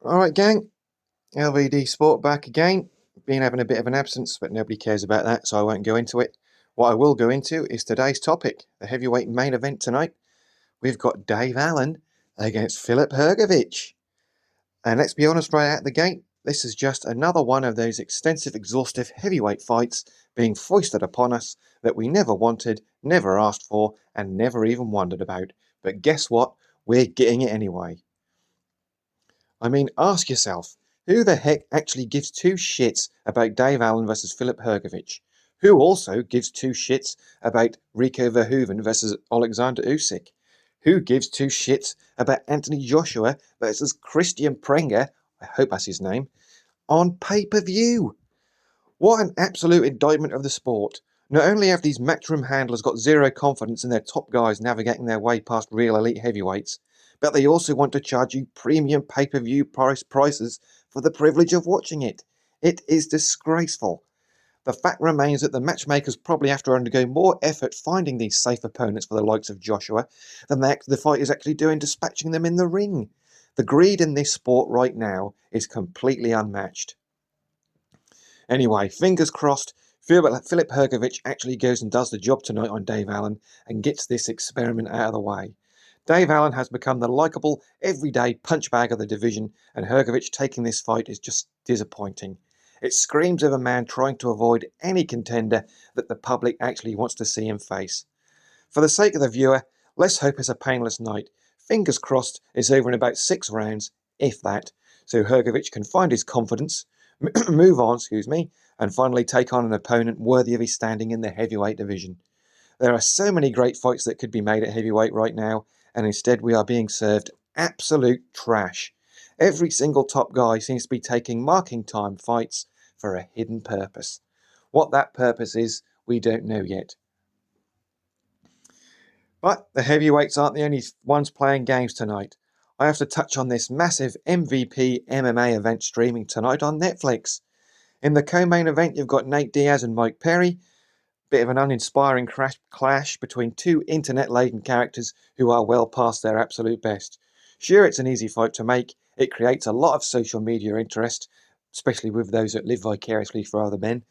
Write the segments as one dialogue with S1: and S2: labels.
S1: Alright gang, LVD Sport back again. Been having a bit of an absence, but nobody cares about that, so I won't go into it. What I will go into is today's topic, the heavyweight main event tonight. We've got Dave Allen against Filip Hrgović. And let's be honest right out the gate, this is just another one of those extensive, exhaustive heavyweight fights being foisted upon us that we never wanted, never asked for, and never even wondered about. But guess what? We're getting it anyway. I mean, ask yourself, who the heck actually gives two shits about Dave Allen versus Filip Hrgović? Who also gives two shits about Rico Verhoeven versus Alexander Usyk? Who gives two shits about Anthony Joshua versus Christian Prenger, I hope that's his name, on pay-per-view? What an absolute indictment of the sport. Not only have these matchroom handlers got zero confidence in their top guys navigating their way past real elite heavyweights, but they also want to charge you premium pay-per-view prices for the privilege of watching it. It is disgraceful. The fact remains that the matchmakers probably have to undergo more effort finding these safe opponents for the likes of Joshua than the fighters actually do in dispatching them in the ring. The greed in this sport right now is completely unmatched. Anyway, fingers crossed, Filip Hrgović actually goes and does the job tonight on Dave Allen and gets this experiment out of the way. Dave Allen has become the likeable, everyday punchbag of the division, and Hrgović taking this fight is just disappointing. It screams of a man trying to avoid any contender that the public actually wants to see him face. For the sake of the viewer, let's hope it's a painless night. Fingers crossed it's over in about 6 rounds, if that, so Hrgović can find his confidence, move on, and finally take on an opponent worthy of his standing in the heavyweight division. There are so many great fights that could be made at heavyweight right now, and instead we are being served absolute trash. Every single top guy seems to be taking marking time fights for a hidden purpose. What that purpose is, we don't know yet. But the heavyweights aren't the only ones playing games tonight. I have to touch on this massive MVP MMA event streaming tonight on Netflix. In the co-main event, you've got Nate Diaz and Mike Perry. Bit of an uninspiring clash between two internet-laden characters who are well past their absolute best. Sure, it's an easy fight to make. It creates a lot of social media interest, especially with those that live vicariously for other men,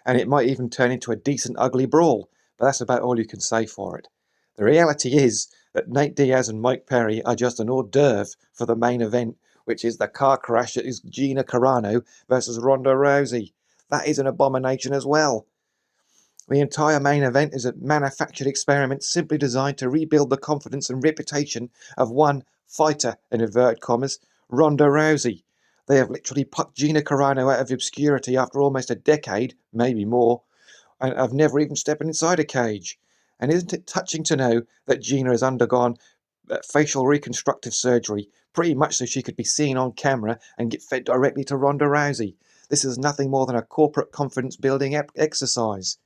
S1: and it might even turn into a decent ugly brawl, but that's about all you can say for it. The reality is that Nate Diaz and Mike Perry are just an hors d'oeuvre for the main event, which is the car crash that is Gina Carano versus Ronda Rousey. That is an abomination as well. The entire main event is a manufactured experiment simply designed to rebuild the confidence and reputation of one fighter, in inverted commas, Ronda Rousey. They have literally plucked Gina Carano out of obscurity after almost a decade, maybe more, and have never even stepped inside a cage. And isn't it touching to know that Gina has undergone facial reconstructive surgery, pretty much so she could be seen on camera and get fed directly to Ronda Rousey? This is nothing more than a corporate confidence building exercise.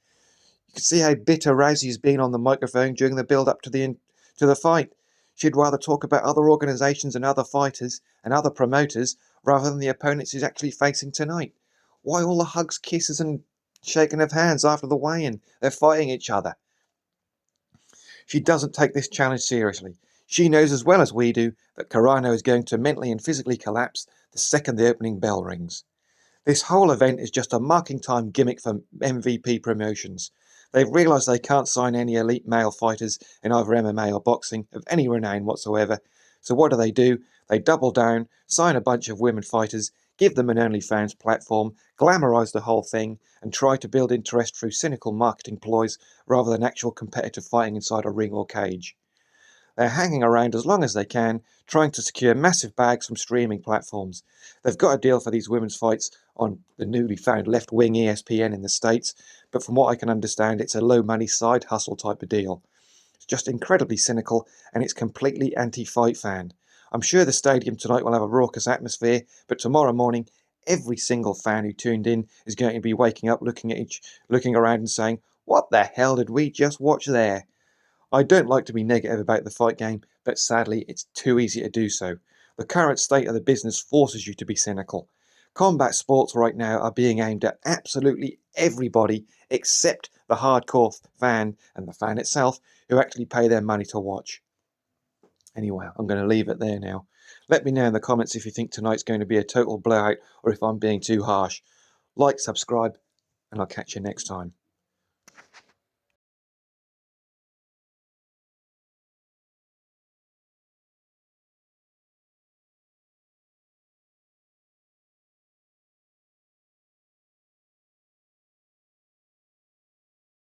S1: You can see how bitter Rousey has been on the microphone during the build-up to the fight. She'd rather talk about other organisations and other fighters and other promoters rather than the opponents she's actually facing tonight. Why all the hugs, kisses and shaking of hands after the weigh-in? They're fighting each other. She doesn't take this challenge seriously. She knows as well as we do that Carano is going to mentally and physically collapse the second the opening bell rings. This whole event is just a marking time gimmick for MVP promotions. They've realised they can't sign any elite male fighters in either MMA or boxing of any renown whatsoever. So what do? They double down, sign a bunch of women fighters, give them an OnlyFans platform, glamorise the whole thing, and try to build interest through cynical marketing ploys rather than actual competitive fighting inside a ring or cage. They're hanging around as long as they can, trying to secure massive bags from streaming platforms. They've got a deal for these women's fights on the newly found left-wing ESPN in the States, but from what I can understand, it's a low-money side hustle type of deal. It's just incredibly cynical, and it's completely anti-fight fan. I'm sure the stadium tonight will have a raucous atmosphere, but tomorrow morning, every single fan who tuned in is going to be waking up looking around and saying, "What the hell did we just watch there?" I don't like to be negative about the fight game, but sadly it's too easy to do so. The current state of the business forces you to be cynical. Combat sports right now are being aimed at absolutely everybody except the hardcore fan and the fan itself who actually pay their money to watch. Anyway, I'm going to leave it there now. Let me know in the comments if you think tonight's going to be a total blowout or if I'm being too harsh. Like, subscribe, and I'll catch you next time.